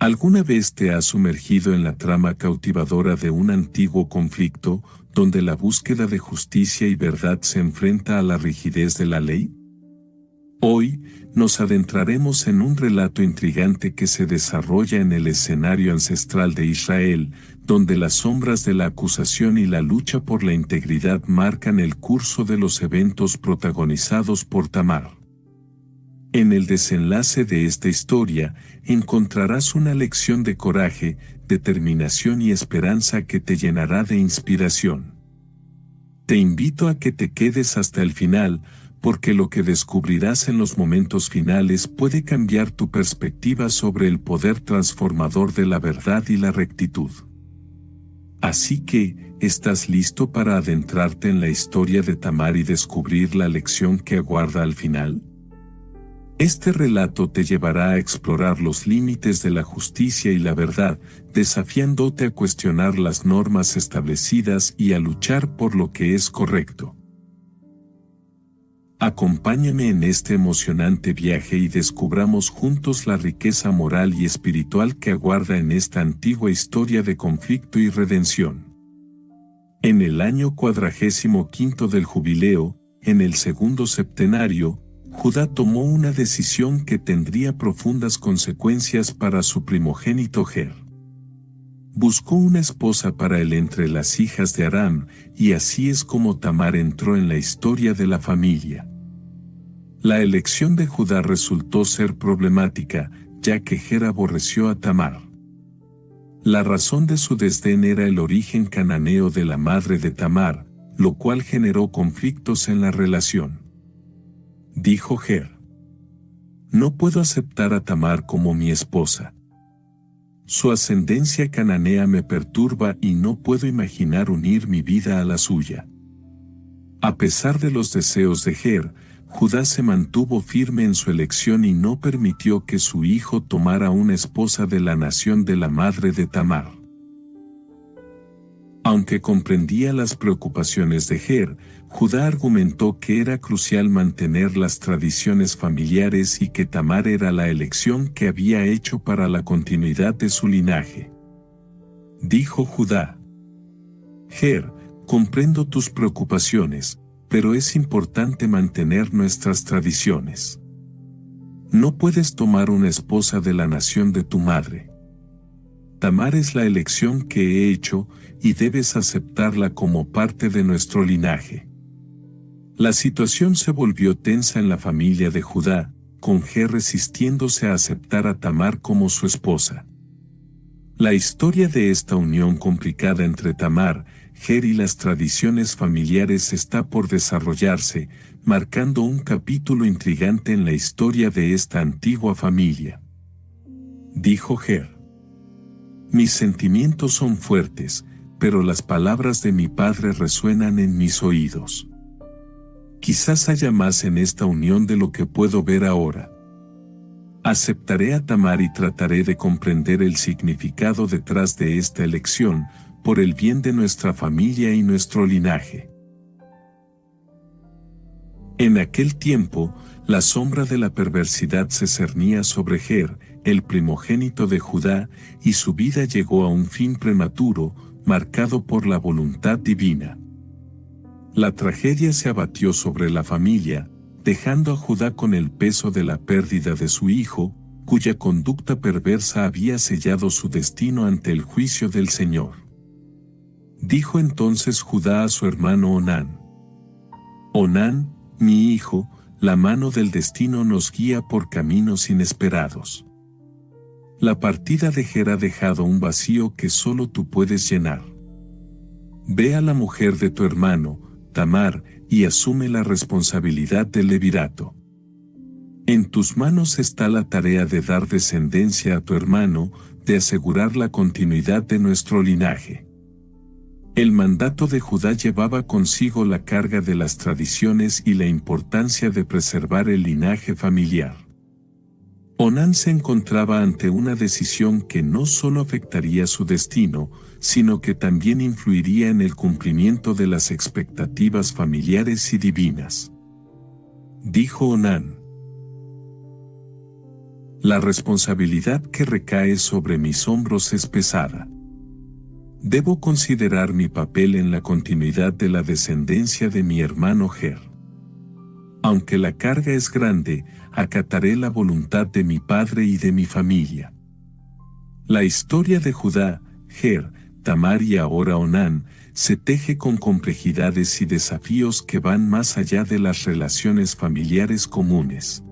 ¿Alguna vez te has sumergido en la trama cautivadora de un antiguo conflicto, donde la búsqueda de justicia y verdad se enfrenta a la rigidez de la ley? Hoy, nos adentraremos en un relato intrigante que se desarrolla en el escenario ancestral de Israel, donde las sombras de la acusación y la lucha por la integridad marcan el curso de los eventos protagonizados por Tamar. En el desenlace de esta historia, encontrarás una lección de coraje, determinación y esperanza que te llenará de inspiración. Te invito a que te quedes hasta el final, porque lo que descubrirás en los momentos finales puede cambiar tu perspectiva sobre el poder transformador de la verdad y la rectitud. Así que, ¿estás listo para adentrarte en la historia de Tamar y descubrir la lección que aguarda al final? Este relato te llevará a explorar los límites de la justicia y la verdad, desafiándote a cuestionar las normas establecidas y a luchar por lo que es correcto. Acompáñame en este emocionante viaje y descubramos juntos la riqueza moral y espiritual que aguarda en esta antigua historia de conflicto y redención. En el año 45 del jubileo, en el segundo septenario, Judá tomó una decisión que tendría profundas consecuencias para su primogénito Ger. Buscó una esposa para él entre las hijas de Aram, y así es como Tamar entró en la historia de la familia. La elección de Judá resultó ser problemática, ya que Ger aborreció a Tamar. La razón de su desdén era el origen cananeo de la madre de Tamar, lo cual generó conflictos en la relación. Dijo Ger: no puedo aceptar a Tamar como mi esposa. Su ascendencia cananea me perturba y no puedo imaginar unir mi vida a la suya. A pesar de los deseos de Ger, Judá se mantuvo firme en su elección y no permitió que su hijo tomara una esposa de la nación de la madre de Tamar. Aunque comprendía las preocupaciones de Ger, Judá argumentó que era crucial mantener las tradiciones familiares y que Tamar era la elección que había hecho para la continuidad de su linaje. Dijo Judá: Ger, comprendo tus preocupaciones, pero es importante mantener nuestras tradiciones. No puedes tomar una esposa de la nación de tu madre. Tamar es la elección que he hecho, y debes aceptarla como parte de nuestro linaje. La situación se volvió tensa en la familia de Judá, con Ger resistiéndose a aceptar a Tamar como su esposa. La historia de esta unión complicada entre Tamar, Ger y las tradiciones familiares está por desarrollarse, marcando un capítulo intrigante en la historia de esta antigua familia. Dijo Ger: mis sentimientos son fuertes, pero las palabras de mi padre resuenan en mis oídos. Quizás haya más en esta unión de lo que puedo ver ahora. Aceptaré a Tamar y trataré de comprender el significado detrás de esta elección, por el bien de nuestra familia y nuestro linaje. En aquel tiempo, la sombra de la perversidad se cernía sobre Ger, el primogénito de Judá, y su vida llegó a un fin prematuro, marcado por la voluntad divina. La tragedia se abatió sobre la familia, dejando a Judá con el peso de la pérdida de su hijo, cuya conducta perversa había sellado su destino ante el juicio del Señor. Dijo entonces Judá a su hermano Onán: Onán, mi hijo, la mano del destino nos guía por caminos inesperados. La partida de Ger ha dejado un vacío que solo tú puedes llenar. Ve a la mujer de tu hermano, Tamar, y asume la responsabilidad del levirato. En tus manos está la tarea de dar descendencia a tu hermano, de asegurar la continuidad de nuestro linaje. El mandato de Judá llevaba consigo la carga de las tradiciones y la importancia de preservar el linaje familiar. Onán se encontraba ante una decisión que no solo afectaría su destino, sino que también influiría en el cumplimiento de las expectativas familiares y divinas. Dijo Onán: La responsabilidad que recae sobre mis hombros es pesada. Debo considerar mi papel en la continuidad de la descendencia de mi hermano Ger. Aunque la carga es grande, acataré la voluntad de mi padre y de mi familia. La historia de Judá, Ger, Tamar y ahora Onán se teje con complejidades y desafíos que van más allá de las relaciones familiares comunes.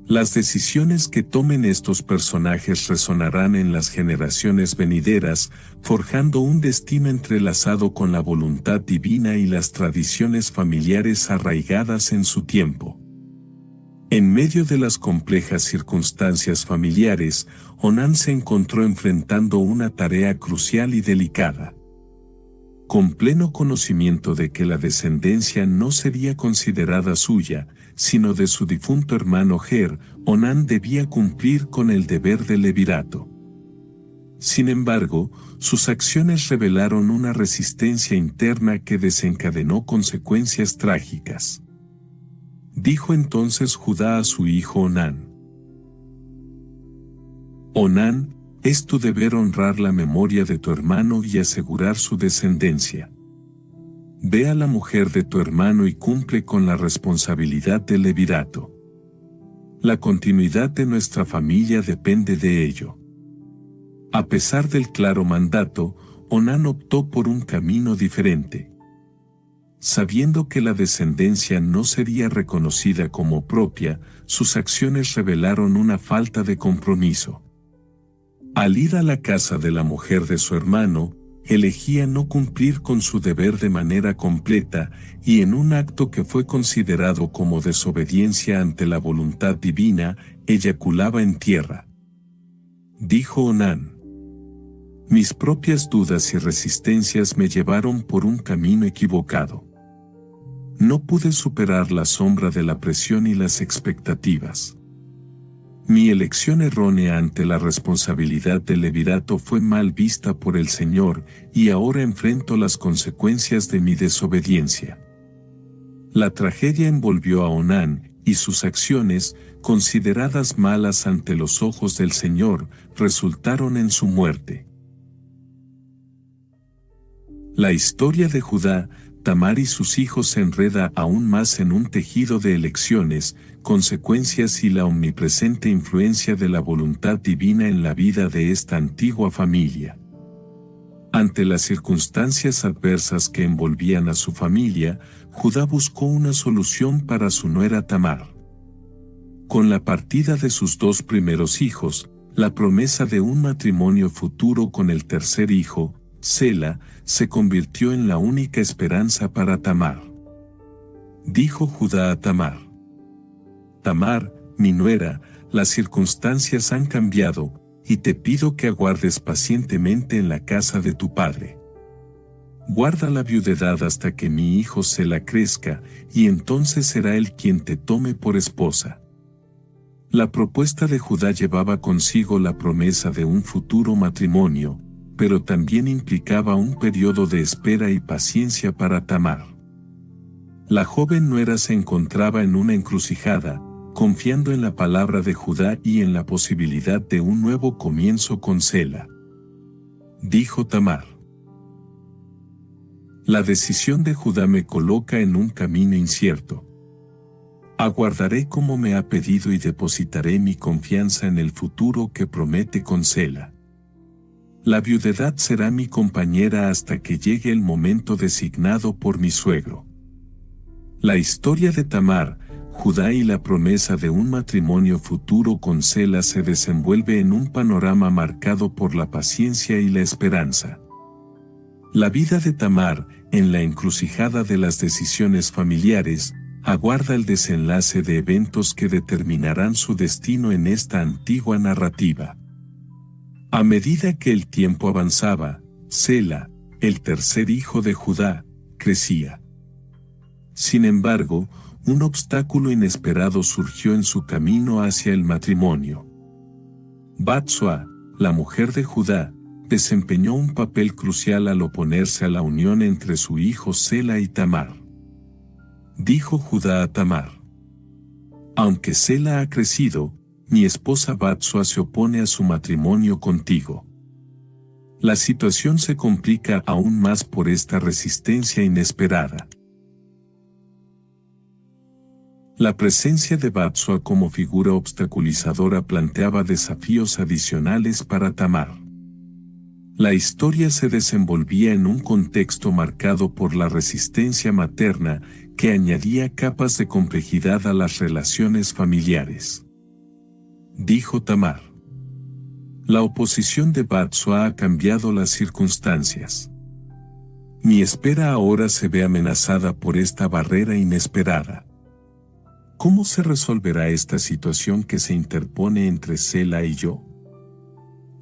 Las decisiones que tomen estos personajes resonarán en las generaciones venideras, forjando un destino entrelazado con la voluntad divina y las tradiciones familiares arraigadas en su tiempo. En medio de las complejas circunstancias familiares, Onán se encontró enfrentando una tarea crucial y delicada. Con pleno conocimiento de que la descendencia no sería considerada suya, sino de su difunto hermano Ger, Onán debía cumplir con el deber del levirato. Sin embargo, sus acciones revelaron una resistencia interna que desencadenó consecuencias trágicas. Dijo entonces Judá a su hijo Onán: Onán, es tu deber honrar la memoria de tu hermano y asegurar su descendencia. Ve a la mujer de tu hermano y cumple con la responsabilidad del levirato. La continuidad de nuestra familia depende de ello. A pesar del claro mandato, Onán optó por un camino diferente. Sabiendo que la descendencia no sería reconocida como propia, sus acciones revelaron una falta de compromiso. Al ir a la casa de la mujer de su hermano, elegía no cumplir con su deber de manera completa y en un acto que fue considerado como desobediencia ante la voluntad divina, eyaculaba en tierra. Dijo Onán: mis propias dudas y resistencias me llevaron por un camino equivocado. No pude superar la sombra de la presión y las expectativas. Mi elección errónea ante la responsabilidad del levirato fue mal vista por el Señor, y ahora enfrento las consecuencias de mi desobediencia. La tragedia envolvió a Onán, y sus acciones, consideradas malas ante los ojos del Señor, resultaron en su muerte. La historia de Judá, Tamar y sus hijos se enreda aún más en un tejido de elecciones, consecuencias y la omnipresente influencia de la voluntad divina en la vida de esta antigua familia. Ante las circunstancias adversas que envolvían a su familia, Judá buscó una solución para su nuera Tamar. Con la partida de sus dos primeros hijos, la promesa de un matrimonio futuro con el tercer hijo, Sela, se convirtió en la única esperanza para Tamar. Dijo Judá a Tamar: Tamar, mi nuera, las circunstancias han cambiado, y te pido que aguardes pacientemente en la casa de tu padre. Guarda la viudedad hasta que mi hijo Sela crezca, y entonces será él quien te tome por esposa. La propuesta de Judá llevaba consigo la promesa de un futuro matrimonio, pero también implicaba un periodo de espera y paciencia para Tamar. La joven nuera se encontraba en una encrucijada, confiando en la palabra de Judá y en la posibilidad de un nuevo comienzo con Sela. Dijo Tamar: la decisión de Judá me coloca en un camino incierto. Aguardaré como me ha pedido y depositaré mi confianza en el futuro que promete con Sela. La viudedad será mi compañera hasta que llegue el momento designado por mi suegro. La historia de Tamar, Judá y la promesa de un matrimonio futuro con Sela se desenvuelve en un panorama marcado por la paciencia y la esperanza. La vida de Tamar, en la encrucijada de las decisiones familiares, aguarda el desenlace de eventos que determinarán su destino en esta antigua narrativa. A medida que el tiempo avanzaba, Sela, el tercer hijo de Judá, crecía. Sin embargo, un obstáculo inesperado surgió en su camino hacia el matrimonio. Batsua, la mujer de Judá, desempeñó un papel crucial al oponerse a la unión entre su hijo Sela y Tamar. Dijo Judá a Tamar: aunque Sela ha crecido, mi esposa Batsua se opone a su matrimonio contigo. La situación se complica aún más por esta resistencia inesperada. La presencia de Batsua como figura obstaculizadora planteaba desafíos adicionales para Tamar. La historia se desenvolvía en un contexto marcado por la resistencia materna que añadía capas de complejidad a las relaciones familiares. Dijo Tamar. La oposición de Batsua ha cambiado las circunstancias. Mi espera ahora se ve amenazada por esta barrera inesperada. ¿Cómo se resolverá esta situación que se interpone entre Sela y yo?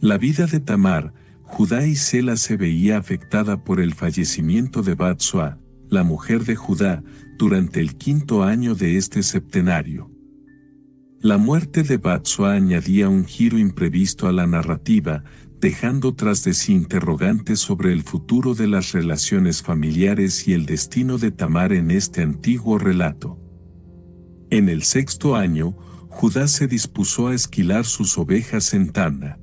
La vida de Tamar, Judá y Sela se veía afectada por el fallecimiento de Batsua, la mujer de Judá, durante el 5º año de este septenario. La muerte de Batsua añadía un giro imprevisto a la narrativa, dejando tras de sí interrogantes sobre el futuro de las relaciones familiares y el destino de Tamar en este antiguo relato. En el 6º año, Judá se dispuso a esquilar sus ovejas en Tamna.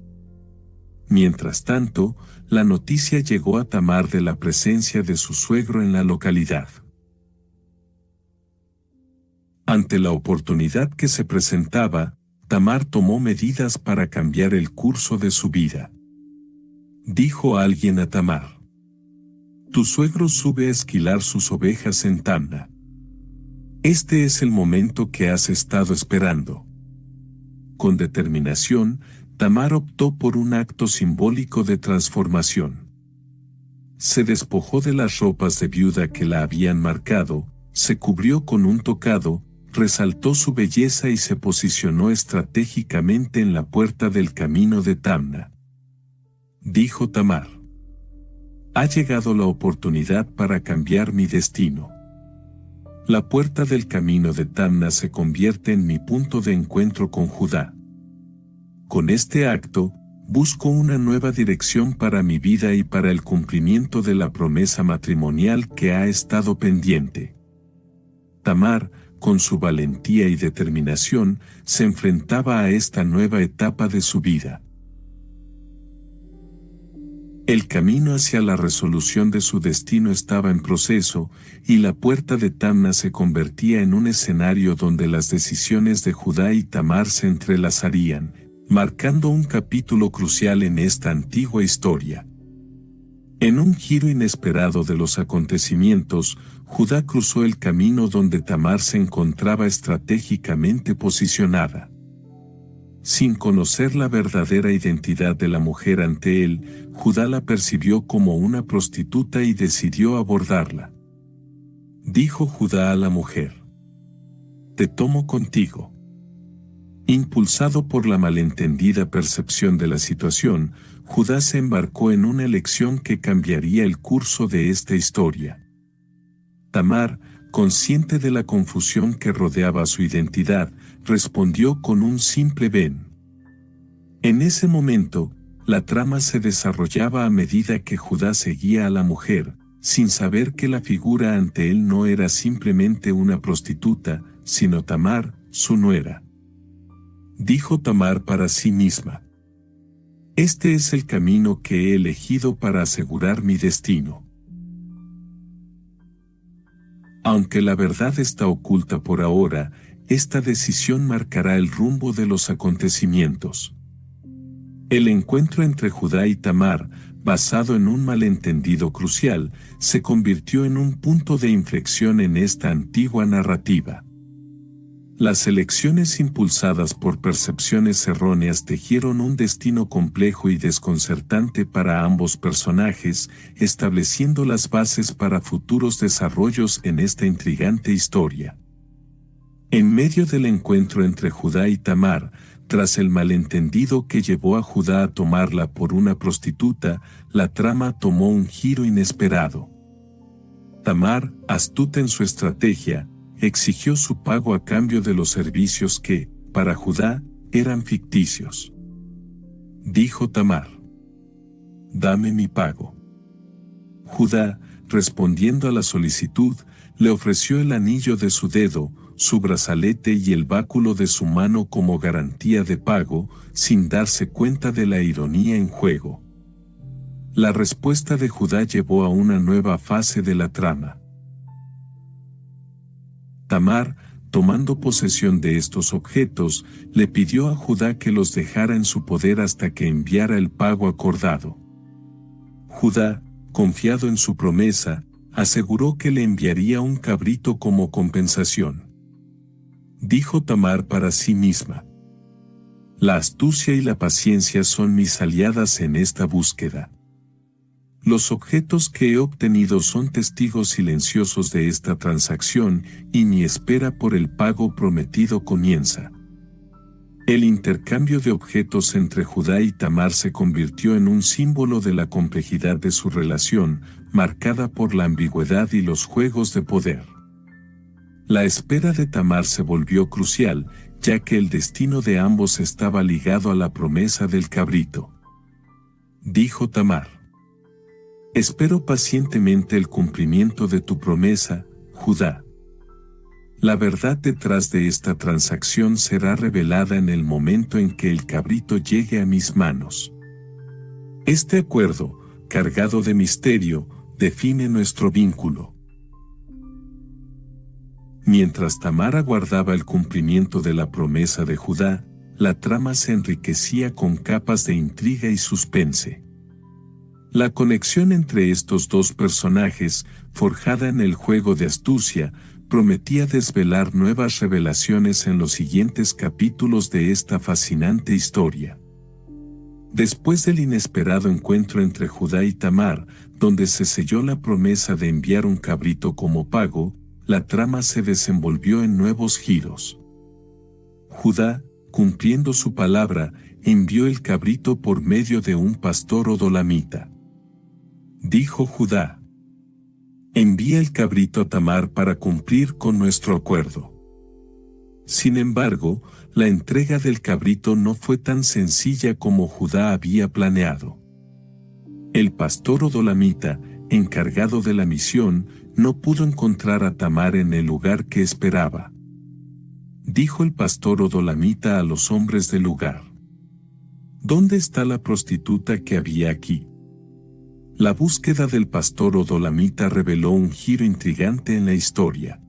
Mientras tanto, la noticia llegó a Tamar de la presencia de su suegro en la localidad. Ante la oportunidad que se presentaba, Tamar tomó medidas para cambiar el curso de su vida. Dijo alguien a Tamar: tu suegro sube a esquilar sus ovejas en Tamna. Este es el momento que has estado esperando. Con determinación, Tamar optó por un acto simbólico de transformación. Se despojó de las ropas de viuda que la habían marcado, se cubrió con un tocado, resaltó su belleza y se posicionó estratégicamente en la puerta del camino de Tamna. Dijo Tamar: ha llegado la oportunidad para cambiar mi destino. La puerta del camino de Tamna se convierte en mi punto de encuentro con Judá. Con este acto, busco una nueva dirección para mi vida y para el cumplimiento de la promesa matrimonial que ha estado pendiente. Tamar, con su valentía y determinación, se enfrentaba a esta nueva etapa de su vida. El camino hacia la resolución de su destino estaba en proceso, y la puerta de Tamna se convertía en un escenario donde las decisiones de Judá y Tamar se entrelazarían, marcando un capítulo crucial en esta antigua historia. En un giro inesperado de los acontecimientos, Judá cruzó el camino donde Tamar se encontraba estratégicamente posicionada. Sin conocer la verdadera identidad de la mujer ante él, Judá la percibió como una prostituta y decidió abordarla. Dijo Judá a la mujer: te tomo contigo. Impulsado por la malentendida percepción de la situación, Judá se embarcó en una elección que cambiaría el curso de esta historia. Tamar, consciente de la confusión que rodeaba su identidad, respondió con un simple ven. En ese momento, la trama se desarrollaba a medida que Judá seguía a la mujer, sin saber que la figura ante él no era simplemente una prostituta, sino Tamar, su nuera. Dijo Tamar para sí misma: este es el camino que he elegido para asegurar mi destino. Aunque la verdad está oculta por ahora, esta decisión marcará el rumbo de los acontecimientos. El encuentro entre Judá y Tamar, basado en un malentendido crucial, se convirtió en un punto de inflexión en esta antigua narrativa. Las elecciones impulsadas por percepciones erróneas tejieron un destino complejo y desconcertante para ambos personajes, estableciendo las bases para futuros desarrollos en esta intrigante historia. En medio del encuentro entre Judá y Tamar, tras el malentendido que llevó a Judá a tomarla por una prostituta, la trama tomó un giro inesperado. Tamar, astuta en su estrategia, exigió su pago a cambio de los servicios que, para Judá, eran ficticios. Dijo Tamar: dame mi pago. Judá, respondiendo a la solicitud, le ofreció el anillo de su dedo, su brazalete y el báculo de su mano como garantía de pago, sin darse cuenta de la ironía en juego. La respuesta de Judá llevó a una nueva fase de la trama. Tamar, tomando posesión de estos objetos, le pidió a Judá que los dejara en su poder hasta que enviara el pago acordado. Judá, confiado en su promesa, aseguró que le enviaría un cabrito como compensación. Dijo Tamar para sí misma: la astucia y la paciencia son mis aliadas en esta búsqueda. Los objetos que he obtenido son testigos silenciosos de esta transacción y mi espera por el pago prometido comienza. El intercambio de objetos entre Judá y Tamar se convirtió en un símbolo de la complejidad de su relación, marcada por la ambigüedad y los juegos de poder. La espera de Tamar se volvió crucial, ya que el destino de ambos estaba ligado a la promesa del cabrito. Dijo Tamar: espero pacientemente el cumplimiento de tu promesa, Judá. La verdad detrás de esta transacción será revelada en el momento en que el cabrito llegue a mis manos. Este acuerdo, cargado de misterio, define nuestro vínculo. Mientras Tamar aguardaba el cumplimiento de la promesa de Judá, la trama se enriquecía con capas de intriga y suspense. La conexión entre estos dos personajes, forjada en el juego de astucia, prometía desvelar nuevas revelaciones en los siguientes capítulos de esta fascinante historia. Después del inesperado encuentro entre Judá y Tamar, donde se selló la promesa de enviar un cabrito como pago, la trama se desenvolvió en nuevos giros. Judá, cumpliendo su palabra, envió el cabrito por medio de un pastor odolamita. Dijo Judá: envía el cabrito a Tamar para cumplir con nuestro acuerdo. Sin embargo, la entrega del cabrito no fue tan sencilla como Judá había planeado. El pastor odolamita, encargado de la misión, no pudo encontrar a Tamar en el lugar que esperaba. Dijo el pastor odolamita a los hombres del lugar: ¿dónde está la prostituta que había aquí? La búsqueda del pastor odolamita reveló un giro intrigante en la historia.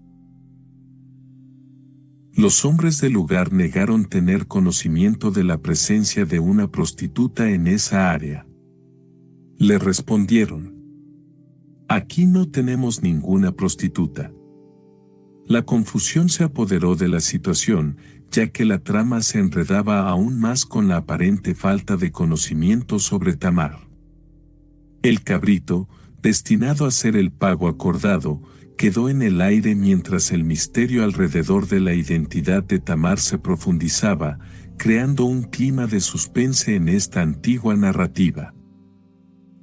Los hombres del lugar negaron tener conocimiento de la presencia de una prostituta en esa área. Le respondieron: aquí no tenemos ninguna prostituta. La confusión se apoderó de la situación, ya que la trama se enredaba aún más con la aparente falta de conocimiento sobre Tamar. El cabrito, destinado a ser el pago acordado, quedó en el aire mientras el misterio alrededor de la identidad de Tamar se profundizaba, creando un clima de suspense en esta antigua narrativa.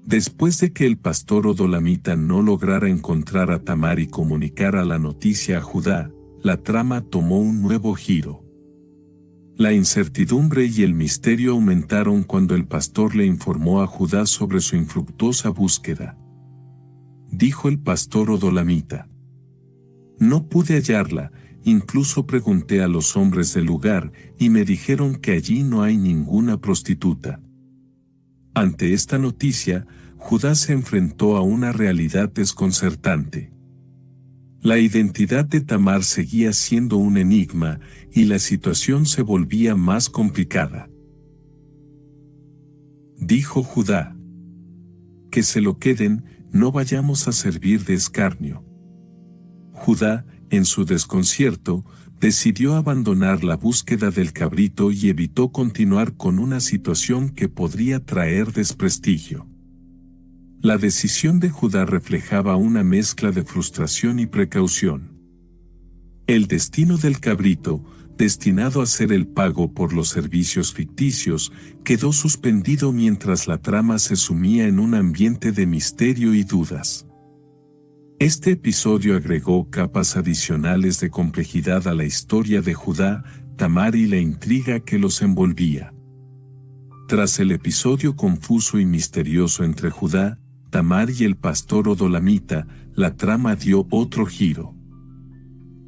Después de que el pastor odolamita no lograra encontrar a Tamar y comunicara la noticia a Judá, la trama tomó un nuevo giro. La incertidumbre y el misterio aumentaron cuando el pastor le informó a Judá sobre su infructuosa búsqueda. Dijo el pastor odolamita: no pude hallarla, incluso pregunté a los hombres del lugar y me dijeron que allí no hay ninguna prostituta. Ante esta noticia, Judá se enfrentó a una realidad desconcertante. La identidad de Tamar seguía siendo un enigma y la situación se volvía más complicada. Dijo Judá: que se lo queden, no vayamos a servir de escarnio. Judá, en su desconcierto, decidió abandonar la búsqueda del cabrito y evitó continuar con una situación que podría traer desprestigio. La decisión de Judá reflejaba una mezcla de frustración y precaución. El destino del cabrito, destinado a ser el pago por los servicios ficticios, quedó suspendido mientras la trama se sumía en un ambiente de misterio y dudas. Este episodio agregó capas adicionales de complejidad a la historia de Judá, Tamar y la intriga que los envolvía. Tras el episodio confuso y misterioso entre Judá, Tamar y el pastor odolamita, la trama dio otro giro.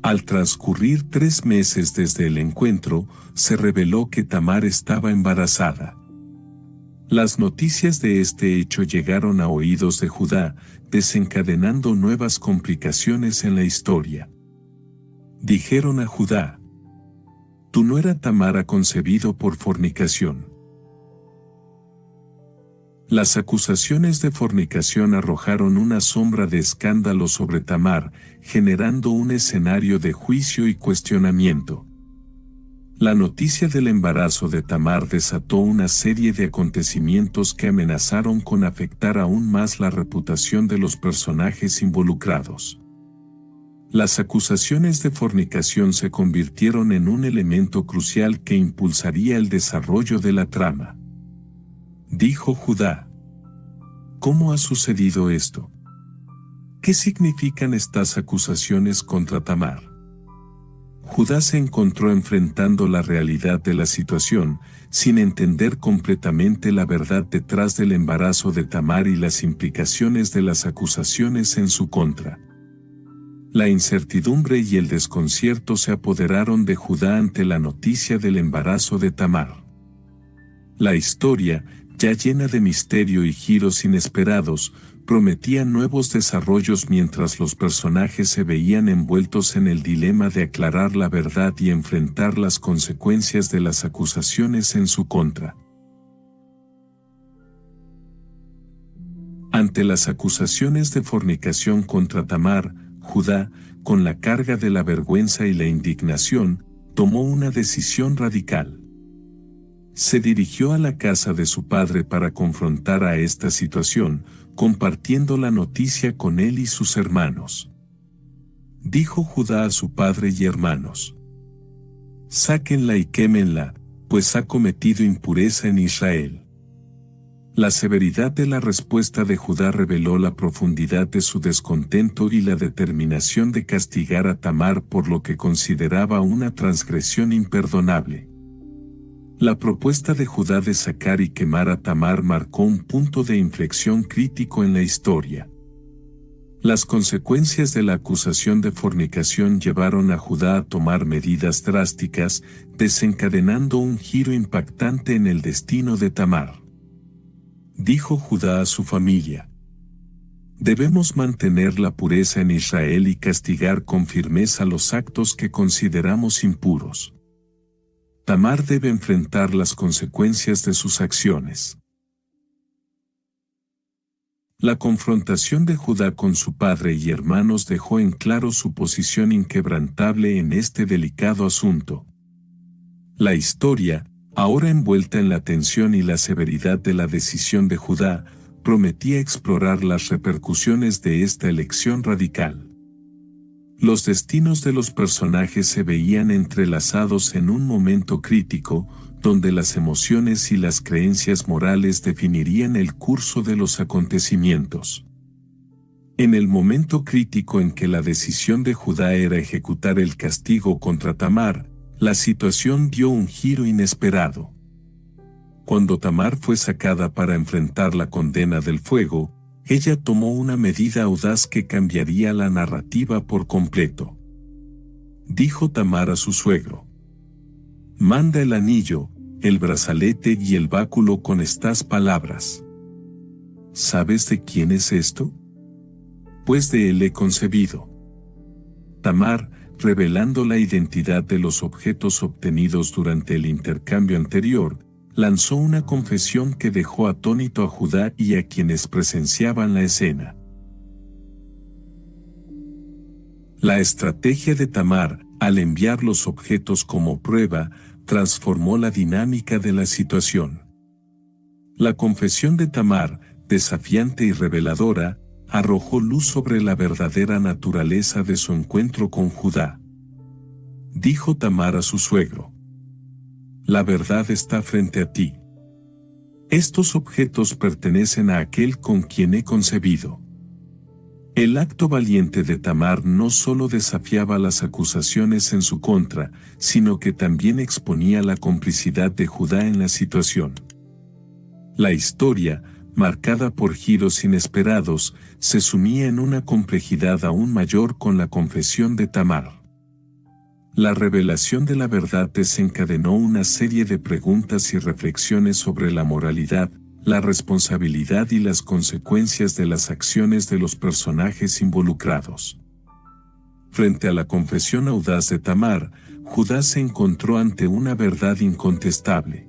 Al transcurrir 3 meses desde el encuentro, se reveló que Tamar estaba embarazada. Las noticias de este hecho llegaron a oídos de Judá, desencadenando nuevas complicaciones en la historia. Dijeron a Judá: «Tu nuera Tamar ha concebido por fornicación». Las acusaciones de fornicación arrojaron una sombra de escándalo sobre Tamar, generando un escenario de juicio y cuestionamiento. La noticia del embarazo de Tamar desató una serie de acontecimientos que amenazaron con afectar aún más la reputación de los personajes involucrados. Las acusaciones de fornicación se convirtieron en un elemento crucial que impulsaría el desarrollo de la trama. Dijo Judá: ¿cómo ha sucedido esto? ¿Qué significan estas acusaciones contra Tamar? Judá se encontró enfrentando la realidad de la situación, sin entender completamente la verdad detrás del embarazo de Tamar y las implicaciones de las acusaciones en su contra. La incertidumbre y el desconcierto se apoderaron de Judá ante la noticia del embarazo de Tamar. La historia, ya llena de misterio y giros inesperados, prometía nuevos desarrollos mientras los personajes se veían envueltos en el dilema de aclarar la verdad y enfrentar las consecuencias de las acusaciones en su contra. Ante las acusaciones de fornicación contra Tamar, Judá, con la carga de la vergüenza y la indignación, tomó una decisión radical. Se dirigió a la casa de su padre para confrontar a esta situación, compartiendo la noticia con él y sus hermanos. Dijo Judá a su padre y hermanos: «Sáquenla y quémenla, pues ha cometido impureza en Israel». La severidad de la respuesta de Judá reveló la profundidad de su descontento y la determinación de castigar a Tamar por lo que consideraba una transgresión imperdonable. La propuesta de Judá de sacar y quemar a Tamar marcó un punto de inflexión crítico en la historia. Las consecuencias de la acusación de fornicación llevaron a Judá a tomar medidas drásticas, desencadenando un giro impactante en el destino de Tamar. Dijo Judá a su familia: «Debemos mantener la pureza en Israel y castigar con firmeza los actos que consideramos impuros. Tamar debe enfrentar las consecuencias de sus acciones». La confrontación de Judá con su padre y hermanos dejó en claro su posición inquebrantable en este delicado asunto. La historia, ahora envuelta en la tensión y la severidad de la decisión de Judá, prometía explorar las repercusiones de esta elección radical. Los destinos de los personajes se veían entrelazados en un momento crítico, donde las emociones y las creencias morales definirían el curso de los acontecimientos. En el momento crítico en que la decisión de Judá era ejecutar el castigo contra Tamar, la situación dio un giro inesperado. Cuando Tamar fue sacada para enfrentar la condena del fuego, ella tomó una medida audaz que cambiaría la narrativa por completo. Dijo Tamar a su suegro: «Manda el anillo, el brazalete y el báculo con estas palabras. ¿Sabes de quién es esto? Pues de él he concebido». Tamar, revelando la identidad de los objetos obtenidos durante el intercambio anterior, lanzó una confesión que dejó atónito a Judá y a quienes presenciaban la escena. La estrategia de Tamar, al enviar los objetos como prueba, transformó la dinámica de la situación. La confesión de Tamar, desafiante y reveladora, arrojó luz sobre la verdadera naturaleza de su encuentro con Judá. Dijo Tamar a su suegro: «La verdad está frente a ti. Estos objetos pertenecen a aquel con quien he concebido». El acto valiente de Tamar no solo desafiaba las acusaciones en su contra, sino que también exponía la complicidad de Judá en la situación. La historia, marcada por giros inesperados, se sumía en una complejidad aún mayor con la confesión de Tamar. La revelación de la verdad desencadenó una serie de preguntas y reflexiones sobre la moralidad, la responsabilidad y las consecuencias de las acciones de los personajes involucrados. Frente a la confesión audaz de Tamar, Judá se encontró ante una verdad incontestable.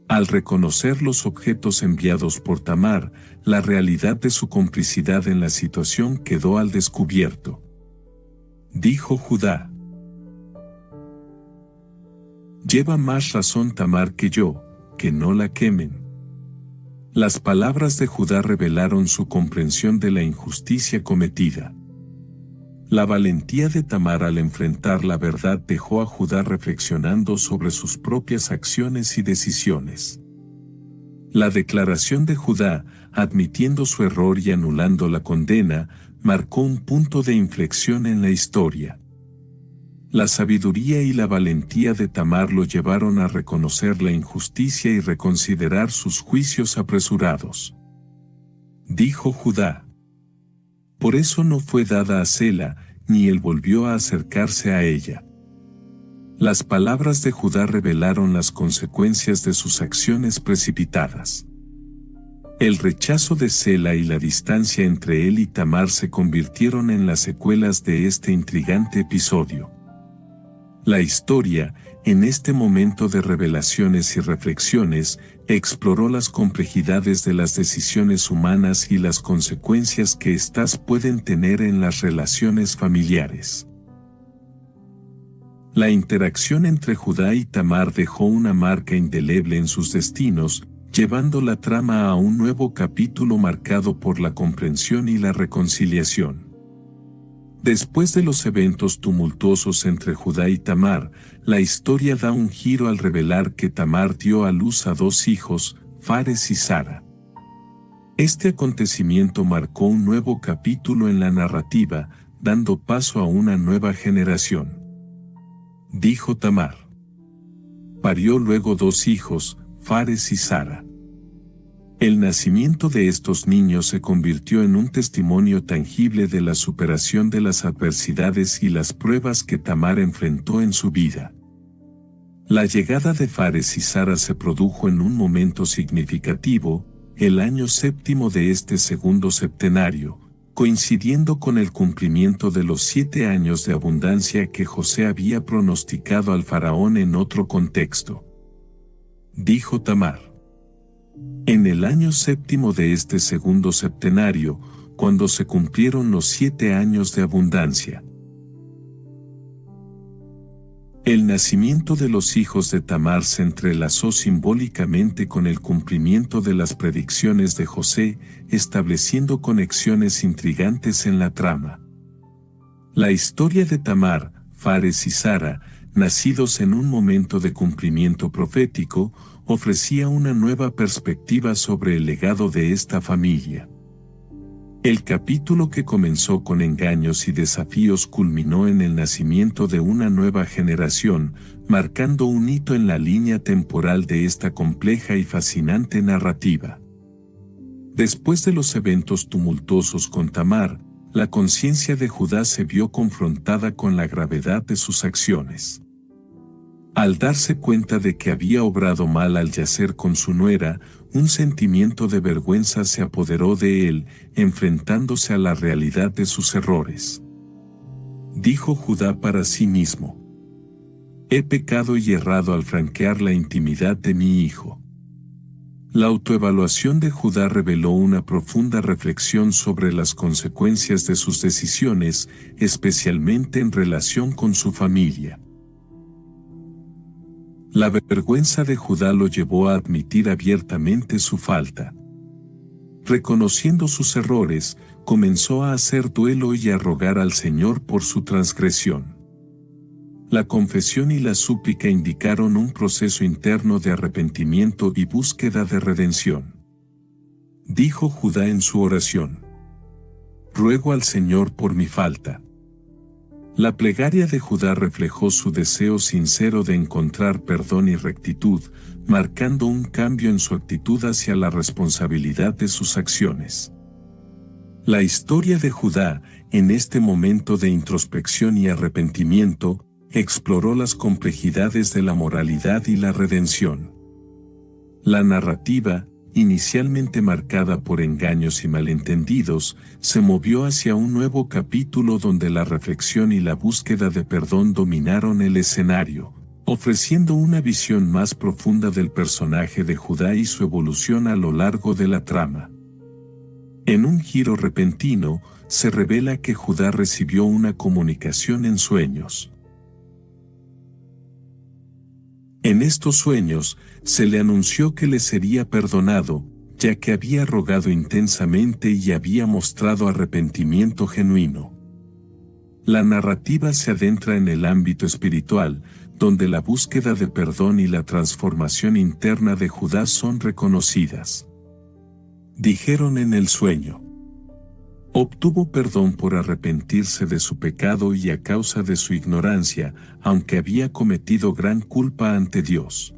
Al reconocer los objetos enviados por Tamar, la realidad de su complicidad en la situación quedó al descubierto. Dijo Judá: «Lleva más razón Tamar que yo, que no la quemen». Las palabras de Judá revelaron su comprensión de la injusticia cometida. La valentía de Tamar al enfrentar la verdad dejó a Judá reflexionando sobre sus propias acciones y decisiones. La declaración de Judá, admitiendo su error y anulando la condena, marcó un punto de inflexión en la historia. La sabiduría y la valentía de Tamar lo llevaron a reconocer la injusticia y reconsiderar sus juicios apresurados. Dijo Judá: «Por eso no fue dada a Sela, ni él volvió a acercarse a ella». Las palabras de Judá revelaron las consecuencias de sus acciones precipitadas. El rechazo de Sela y la distancia entre él y Tamar se convirtieron en las secuelas de este intrigante episodio. La historia, en este momento de revelaciones y reflexiones, exploró las complejidades de las decisiones humanas y las consecuencias que éstas pueden tener en las relaciones familiares. La interacción entre Judá y Tamar dejó una marca indeleble en sus destinos, llevando la trama a un nuevo capítulo marcado por la comprensión y la reconciliación. Después de los eventos tumultuosos entre Judá y Tamar, la historia da un giro al revelar que Tamar dio a luz a 2 hijos, Fares y Zara. Este acontecimiento marcó un nuevo capítulo en la narrativa, dando paso a una nueva generación. Dijo Tamar. Parió luego 2 hijos, Fares y Zara. El nacimiento de estos niños se convirtió en un testimonio tangible de la superación de las adversidades y las pruebas que Tamar enfrentó en su vida. La llegada de Fares y Zara se produjo en un momento significativo, el año 7 de este segundo septenario, coincidiendo con el cumplimiento de los 7 años de abundancia que José había pronosticado al faraón en otro contexto. Dijo Tamar. En el año 7 de este segundo septenario, cuando se cumplieron los 7 años de abundancia. El nacimiento de los hijos de Tamar se entrelazó simbólicamente con el cumplimiento de las predicciones de José, estableciendo conexiones intrigantes en la trama. La historia de Tamar, Fares y Zara, nacidos en un momento de cumplimiento profético, ofrecía una nueva perspectiva sobre el legado de esta familia. El capítulo que comenzó con engaños y desafíos culminó en el nacimiento de una nueva generación, marcando un hito en la línea temporal de esta compleja y fascinante narrativa. Después de los eventos tumultuosos con Tamar, la conciencia de Judá se vio confrontada con la gravedad de sus acciones. Al darse cuenta de que había obrado mal al yacer con su nuera, un sentimiento de vergüenza se apoderó de él, enfrentándose a la realidad de sus errores. Dijo Judá para sí mismo: «He pecado y errado al franquear la intimidad de mi hijo». La autoevaluación de Judá reveló una profunda reflexión sobre las consecuencias de sus decisiones, especialmente en relación con su familia. La vergüenza de Judá lo llevó a admitir abiertamente su falta. Reconociendo sus errores, comenzó a hacer duelo y a rogar al Señor por su transgresión. La confesión y la súplica indicaron un proceso interno de arrepentimiento y búsqueda de redención. Dijo Judá en su oración: «Ruego al Señor por mi falta». La plegaria de Judá reflejó su deseo sincero de encontrar perdón y rectitud, marcando un cambio en su actitud hacia la responsabilidad de sus acciones. La historia de Judá, en este momento de introspección y arrepentimiento, exploró las complejidades de la moralidad y la redención. La narrativa, inicialmente marcada por engaños y malentendidos, se movió hacia un nuevo capítulo donde la reflexión y la búsqueda de perdón dominaron el escenario, ofreciendo una visión más profunda del personaje de Judá y su evolución a lo largo de la trama. En un giro repentino, se revela que Judá recibió una comunicación en sueños. En estos sueños, se le anunció que le sería perdonado, ya que había rogado intensamente y había mostrado arrepentimiento genuino. La narrativa se adentra en el ámbito espiritual, donde la búsqueda de perdón y la transformación interna de Judá son reconocidas. Dijeron en el sueño. Obtuvo perdón por arrepentirse de su pecado y a causa de su ignorancia, aunque había cometido gran culpa ante Dios.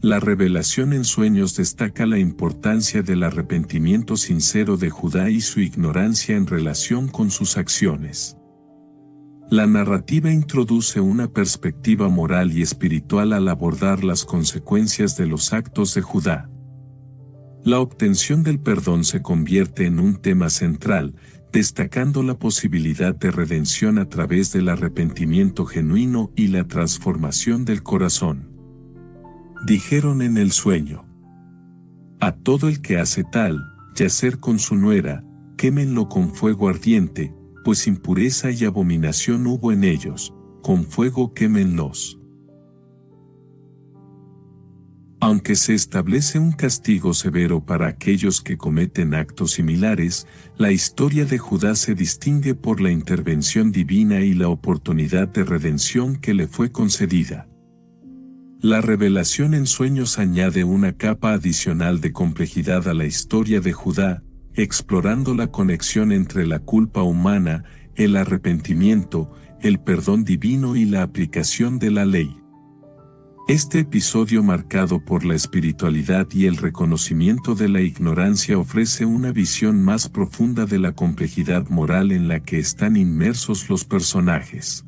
La revelación en sueños destaca la importancia del arrepentimiento sincero de Judá y su ignorancia en relación con sus acciones. La narrativa introduce una perspectiva moral y espiritual al abordar las consecuencias de los actos de Judá. La obtención del perdón se convierte en un tema central, destacando la posibilidad de redención a través del arrepentimiento genuino y la transformación del corazón. Dijeron en el sueño. A todo el que hace tal, yacer con su nuera, quémenlo con fuego ardiente, pues impureza y abominación hubo en ellos, con fuego quémenlos. Aunque se establece un castigo severo para aquellos que cometen actos similares, la historia de Judá se distingue por la intervención divina y la oportunidad de redención que le fue concedida. La revelación en sueños añade una capa adicional de complejidad a la historia de Judá, explorando la conexión entre la culpa humana, el arrepentimiento, el perdón divino y la aplicación de la ley. Este episodio marcado por la espiritualidad y el reconocimiento de la ignorancia ofrece una visión más profunda de la complejidad moral en la que están inmersos los personajes.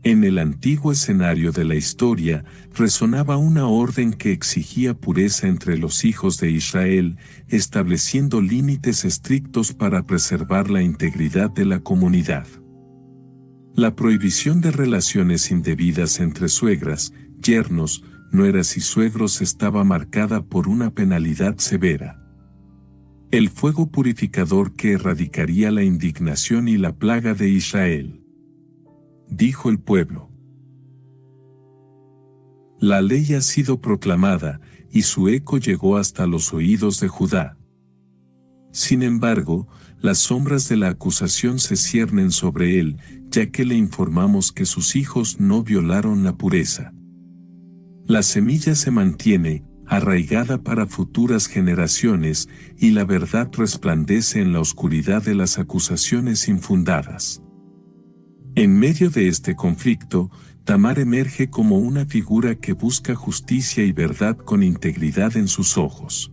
En el antiguo escenario de la historia, resonaba una orden que exigía pureza entre los hijos de Israel, estableciendo límites estrictos para preservar la integridad de la comunidad. La prohibición de relaciones indebidas entre suegras, yernos, nueras y suegros estaba marcada por una penalidad severa. El fuego purificador que erradicaría la indignación y la plaga de Israel. Dijo el pueblo. La ley ha sido proclamada, y su eco llegó hasta los oídos de Judá. Sin embargo, las sombras de la acusación se ciernen sobre él, ya que le informamos que sus hijos no violaron la pureza. La semilla se mantiene, arraigada para futuras generaciones, y la verdad resplandece en la oscuridad de las acusaciones infundadas. En medio de este conflicto, Tamar emerge como una figura que busca justicia y verdad con integridad en sus ojos.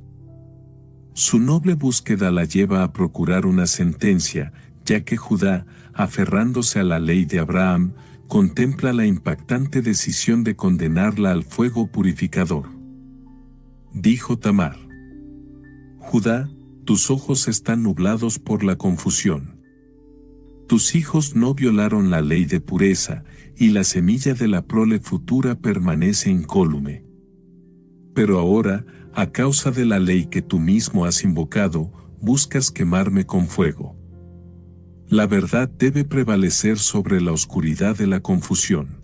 Su noble búsqueda la lleva a procurar una sentencia, ya que Judá, aferrándose a la ley de Abraham, contempla la impactante decisión de condenarla al fuego purificador. Dijo Tamar. Judá, tus ojos están nublados por la confusión. Tus hijos no violaron la ley de pureza, y la semilla de la prole futura permanece incólume. Pero ahora, a causa de la ley que tú mismo has invocado, buscas quemarme con fuego. La verdad debe prevalecer sobre la oscuridad de la confusión.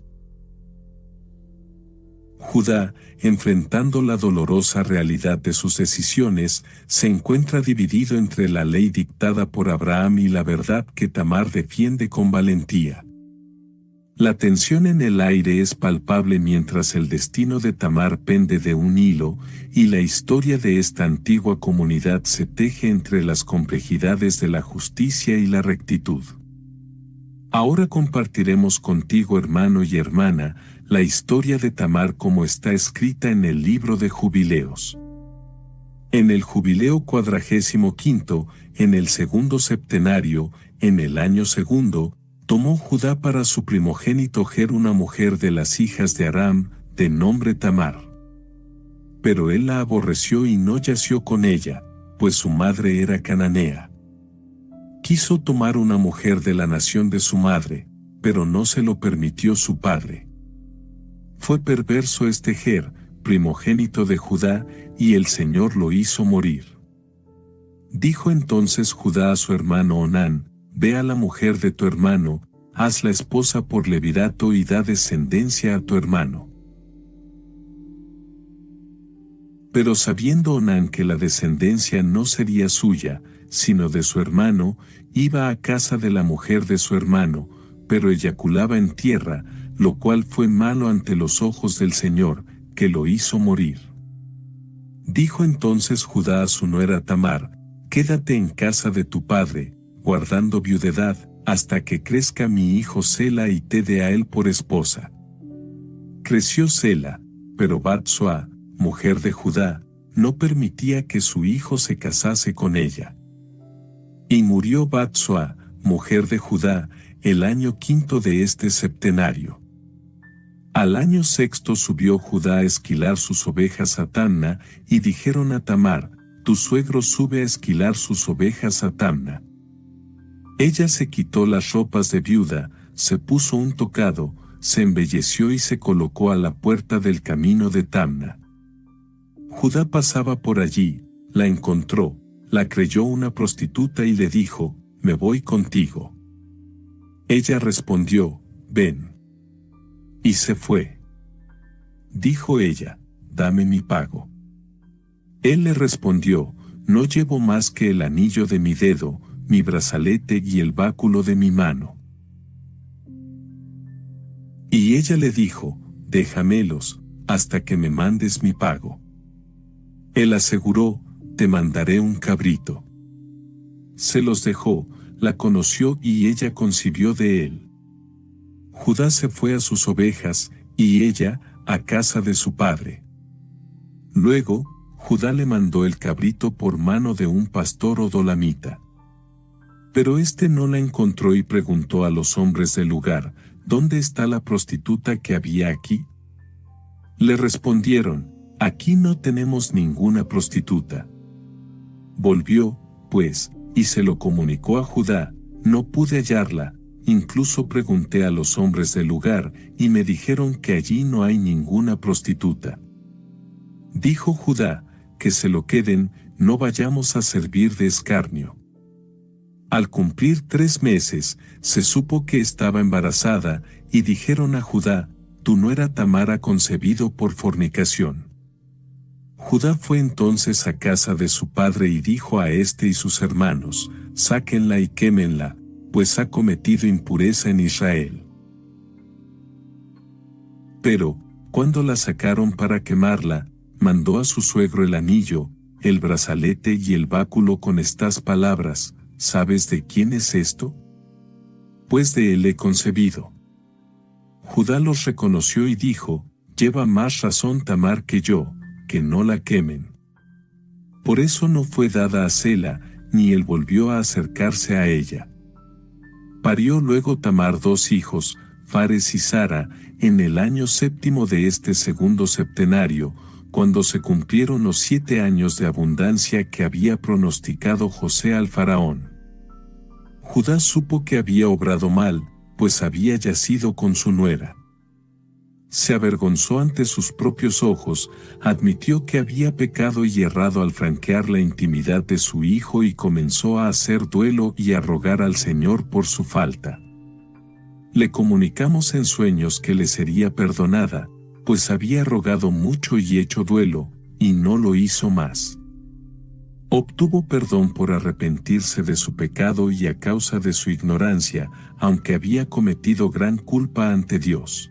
Judá, enfrentando la dolorosa realidad de sus decisiones, se encuentra dividido entre la ley dictada por Abraham y la verdad que Tamar defiende con valentía. La tensión en el aire es palpable mientras el destino de Tamar pende de un hilo, y la historia de esta antigua comunidad se teje entre las complejidades de la justicia y la rectitud. Ahora compartiremos contigo, hermano y hermana, la historia de Tamar como está escrita en el libro de Jubileos. En el Jubileo 45, en el segundo septenario, en el año segundo, Tomó Judá para su primogénito Ger una mujer de las hijas de Aram, de nombre Tamar. Pero él la aborreció y no yació con ella, pues su madre era cananea. Quiso tomar una mujer de la nación de su madre, pero no se lo permitió su padre. Fue perverso este Ger, primogénito de Judá, y el Señor lo hizo morir. Dijo entonces Judá a su hermano Onán: Ve a la mujer de tu hermano, hazla esposa por levirato y da descendencia a tu hermano. Pero sabiendo Onán que la descendencia no sería suya, sino de su hermano, iba a casa de la mujer de su hermano, pero eyaculaba en tierra, lo cual fue malo ante los ojos del Señor, que lo hizo morir. Dijo entonces Judá a su nuera Tamar: Quédate en casa de tu padre, guardando viudedad, hasta que crezca mi hijo Sela y te dé a él por esposa. Creció Sela, pero Bat-Suá, mujer de Judá, no permitía que su hijo se casase con ella. Y murió Bat-Suá, mujer de Judá, el año 5 de este septenario. Al año 6 subió Judá a esquilar sus ovejas a Tamna, y dijeron a Tamar: Tu suegro sube a esquilar sus ovejas a Tamna. Ella se quitó las ropas de viuda, se puso un tocado, se embelleció y se colocó a la puerta del camino de Tamna. Judá pasaba por allí, la encontró, la creyó una prostituta y le dijo: Me voy contigo. Ella respondió: Ven. Y se fue. Dijo ella: Dame mi pago. Él le respondió: No llevo más que el anillo de mi dedo, mi brazalete y el báculo de mi mano. Y ella le dijo: Déjamelos, hasta que me mandes mi pago. Él aseguró: Te mandaré un cabrito. Se los dejó, la conoció y ella concibió de él. Judá se fue a sus ovejas, y ella, a casa de su padre. Luego, Judá le mandó el cabrito por mano de un pastor odolamita. Pero éste no la encontró y preguntó a los hombres del lugar: ¿Dónde está la prostituta que había aquí? Le respondieron: Aquí no tenemos ninguna prostituta. Volvió, pues, y se lo comunicó a Judá: No pude hallarla, incluso pregunté a los hombres del lugar, y me dijeron que allí no hay ninguna prostituta. Dijo Judá: Que se lo queden, no vayamos a servir de escarnio. Al cumplir 3 meses, se supo que estaba embarazada, y dijeron a Judá: Tu nuera Tamar ha concebido por fornicación. Judá fue entonces a casa de su padre y dijo a éste y sus hermanos: Sáquenla y quémenla, pues ha cometido impureza en Israel. Pero, cuando la sacaron para quemarla, mandó a su suegro el anillo, el brazalete y el báculo con estas palabras: ¿Sabes de quién es esto? Pues de él he concebido. Judá los reconoció y dijo: Lleva más razón Tamar que yo, que no la quemen. Por eso no fue dada a Sela, ni él volvió a acercarse a ella. Parió luego Tamar 2 hijos, Fares y Zara, en el año 7 de este segundo septenario, cuando se cumplieron los 7 años de abundancia que había pronosticado José al faraón. Judá supo que había obrado mal, pues había yacido con su nuera. Se avergonzó ante sus propios ojos, admitió que había pecado y errado al franquear la intimidad de su hijo y comenzó a hacer duelo y a rogar al Señor por su falta. Le comunicamos en sueños que le sería perdonada, pues había rogado mucho y hecho duelo, y no lo hizo más. Obtuvo perdón por arrepentirse de su pecado y a causa de su ignorancia, aunque había cometido gran culpa ante Dios.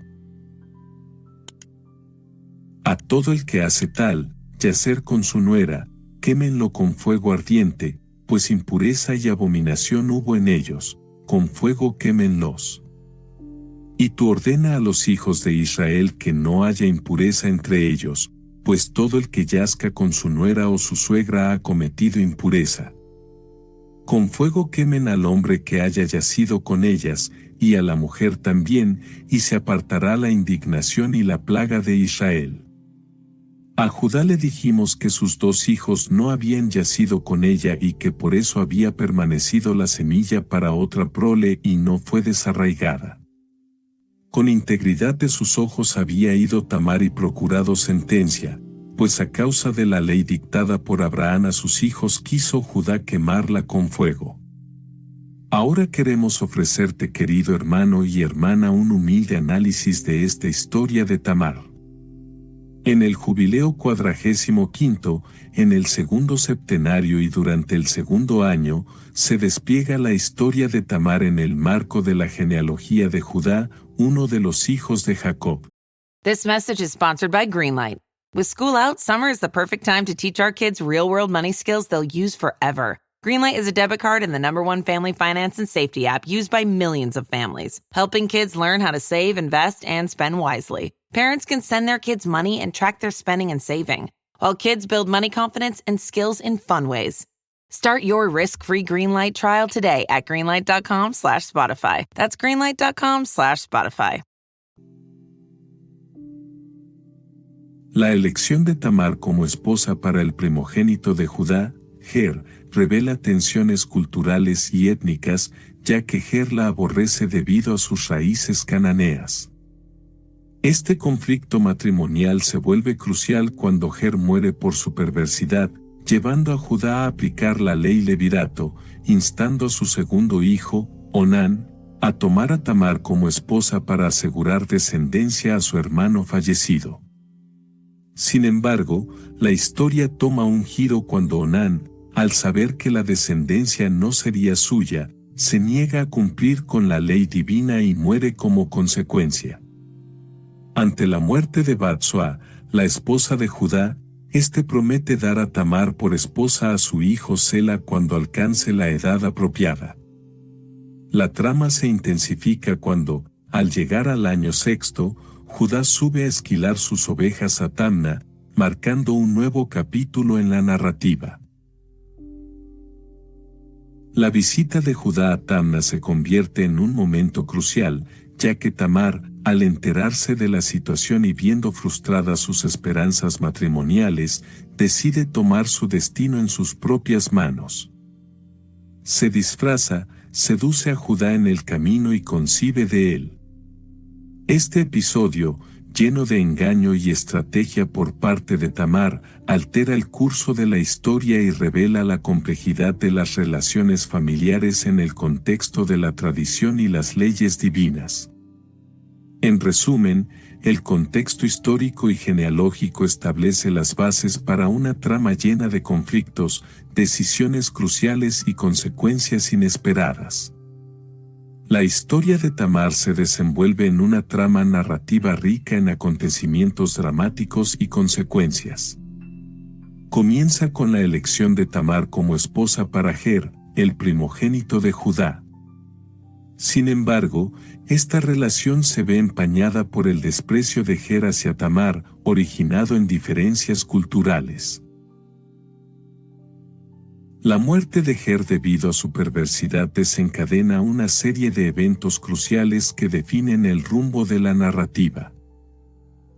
A todo el que hace tal, yacer con su nuera, quémenlo con fuego ardiente, pues impureza y abominación hubo en ellos, con fuego quémenlos. Y tú ordena a los hijos de Israel que no haya impureza entre ellos, pues todo el que yazca con su nuera o su suegra ha cometido impureza. Con fuego quemen al hombre que haya yacido con ellas, y a la mujer también, y se apartará la indignación y la plaga de Israel. A Judá le dijimos que sus 2 hijos no habían yacido con ella y que por eso había permanecido la semilla para otra prole y no fue desarraigada. Con integridad de sus ojos había ido Tamar y procurado sentencia, pues a causa de la ley dictada por Abraham a sus hijos quiso Judá quemarla con fuego. Ahora queremos ofrecerte, querido hermano y hermana, un humilde análisis de esta historia de Tamar. En el jubileo 45, en el segundo septenario y durante el segundo año, se despliega la historia de Tamar en el marco de la genealogía de Judá, uno de los hijos de Jacob. This message is sponsored by Greenlight. With school out, summer is the perfect time to teach our kids real-world money skills they'll use forever. Greenlight is a debit card and the #1 family finance and safety app used by millions of families, helping kids learn how to save, invest, and spend wisely. Parents can send their kids money and track their spending and saving, while kids build money confidence and skills in fun ways. Start your risk-free Greenlight trial today at greenlight.com/Spotify. That's greenlight.com/Spotify. La elección de Tamar como esposa para el primogénito de Judá, Ger, revela tensiones culturales y étnicas, ya que Ger la aborrece debido a sus raíces cananeas. Este conflicto matrimonial se vuelve crucial cuando Ger muere por su perversidad, llevando a Judá a aplicar la ley levirato, instando a su segundo hijo, Onán, a tomar a Tamar como esposa para asegurar descendencia a su hermano fallecido. Sin embargo, la historia toma un giro cuando Onán, al saber que la descendencia no sería suya, se niega a cumplir con la ley divina y muere como consecuencia. Ante la muerte de Batsua, la esposa de Judá, este promete dar a Tamar por esposa a su hijo Sela cuando alcance la edad apropiada. La trama se intensifica cuando, al llegar al año 6, Judá sube a esquilar sus ovejas a Tamna, marcando un nuevo capítulo en la narrativa. La visita de Judá a Tamna se convierte en un momento crucial, ya que Tamar, al enterarse de la situación y viendo frustradas sus esperanzas matrimoniales, decide tomar su destino en sus propias manos. Se disfraza, seduce a Judá en el camino y concibe de él. Este episodio, lleno de engaño y estrategia por parte de Tamar, altera el curso de la historia y revela la complejidad de las relaciones familiares en el contexto de la tradición y las leyes divinas. En resumen, el contexto histórico y genealógico establece las bases para una trama llena de conflictos, decisiones cruciales y consecuencias inesperadas. La historia de Tamar se desenvuelve en una trama narrativa rica en acontecimientos dramáticos y consecuencias. Comienza con la elección de Tamar como esposa para Ger, el primogénito de Judá. Sin embargo, esta relación se ve empañada por el desprecio de Ger hacia Tamar, originado en diferencias culturales. La muerte de Ger debido a su perversidad desencadena una serie de eventos cruciales que definen el rumbo de la narrativa.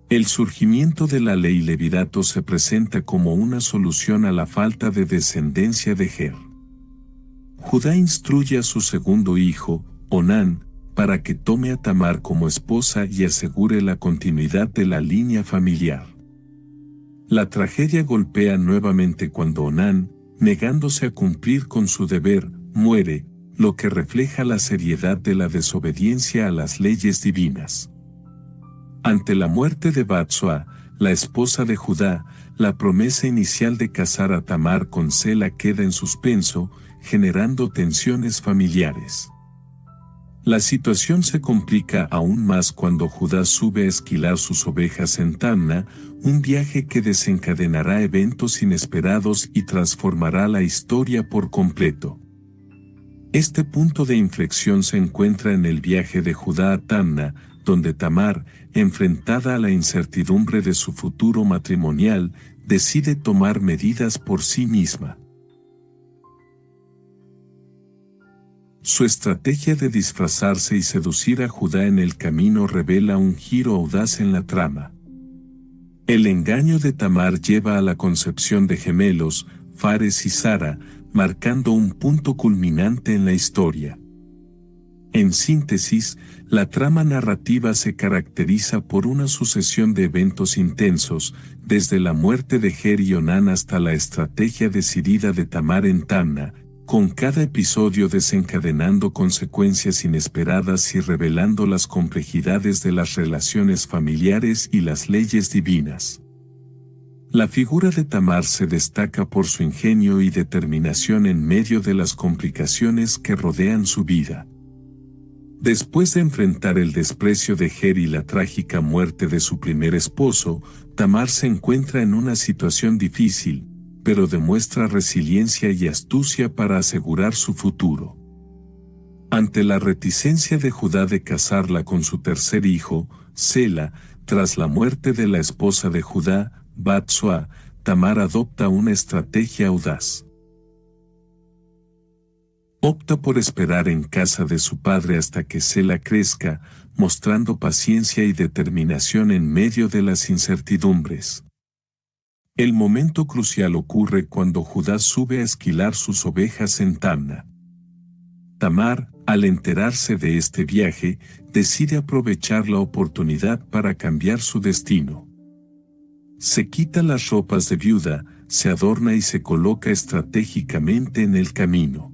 El surgimiento de la ley levirato se presenta como una solución a la falta de descendencia de Ger. Judá instruye a su segundo hijo, Onán, para que tome a Tamar como esposa y asegure la continuidad de la línea familiar. La tragedia golpea nuevamente cuando Onán, negándose a cumplir con su deber, muere, lo que refleja la seriedad de la desobediencia a las leyes divinas. Ante la muerte de Batsua, la esposa de Judá, la promesa inicial de casar a Tamar con Sela queda en suspenso, generando tensiones familiares. La situación se complica aún más cuando Judá sube a esquilar sus ovejas en Tamna, un viaje que desencadenará eventos inesperados y transformará la historia por completo. Este punto de inflexión se encuentra en el viaje de Judá a Tamna, donde Tamar, enfrentada a la incertidumbre de su futuro matrimonial, decide tomar medidas por sí misma. Su estrategia de disfrazarse y seducir a Judá en el camino revela un giro audaz en la trama. El engaño de Tamar lleva a la concepción de gemelos, Fares y Zara, marcando un punto culminante en la historia. En síntesis, la trama narrativa se caracteriza por una sucesión de eventos intensos, desde la muerte de Ger y Onán hasta la estrategia decidida de Tamar en Tamna, con cada episodio desencadenando consecuencias inesperadas y revelando las complejidades de las relaciones familiares y las leyes divinas. La figura de Tamar se destaca por su ingenio y determinación en medio de las complicaciones que rodean su vida. Después de enfrentar el desprecio de Ger y la trágica muerte de su primer esposo, Tamar se encuentra en una situación difícil, pero demuestra resiliencia y astucia para asegurar su futuro. Ante la reticencia de Judá de casarla con su tercer hijo, Sela, tras la muerte de la esposa de Judá, Bat-Sua, Tamar adopta una estrategia audaz. Opta por esperar en casa de su padre hasta que Sela crezca, mostrando paciencia y determinación en medio de las incertidumbres. El momento crucial ocurre cuando Judá sube a esquilar sus ovejas en Tamna. Tamar, al enterarse de este viaje, decide aprovechar la oportunidad para cambiar su destino. Se quita las ropas de viuda, se adorna y se coloca estratégicamente en el camino.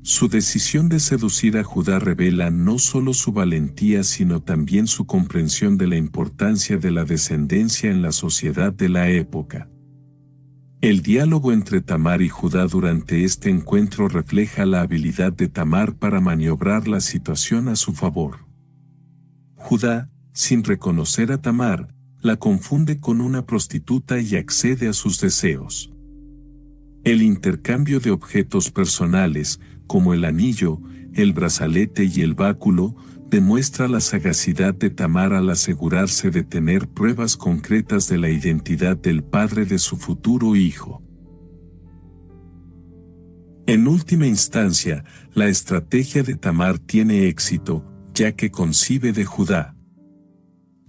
Su decisión de seducir a Judá revela no solo su valentía sino también su comprensión de la importancia de la descendencia en la sociedad de la época. El diálogo entre Tamar y Judá durante este encuentro refleja la habilidad de Tamar para maniobrar la situación a su favor. Judá, sin reconocer a Tamar, la confunde con una prostituta y accede a sus deseos. El intercambio de objetos personales, como el anillo, el brazalete y el báculo, demuestra la sagacidad de Tamar al asegurarse de tener pruebas concretas de la identidad del padre de su futuro hijo. En última instancia, la estrategia de Tamar tiene éxito, ya que concibe de Judá.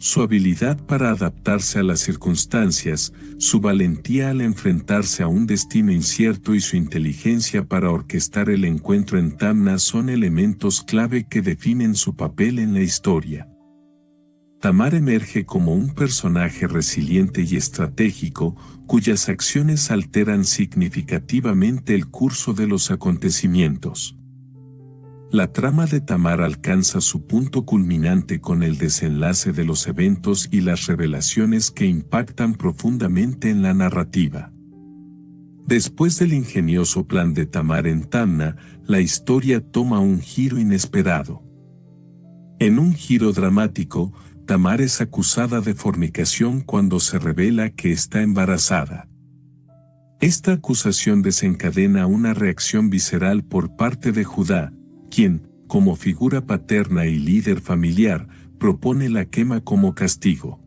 Su habilidad para adaptarse a las circunstancias, su valentía al enfrentarse a un destino incierto y su inteligencia para orquestar el encuentro en Tamna son elementos clave que definen su papel en la historia. Tamar emerge como un personaje resiliente y estratégico, cuyas acciones alteran significativamente el curso de los acontecimientos. La trama de Tamar alcanza su punto culminante con el desenlace de los eventos y las revelaciones que impactan profundamente en la narrativa. Después del ingenioso plan de Tamar en Tamna, la historia toma un giro inesperado. En un giro dramático, Tamar es acusada de fornicación cuando se revela que está embarazada. Esta acusación desencadena una reacción visceral por parte de Judá, quien, como figura paterna y líder familiar, propone la quema como castigo.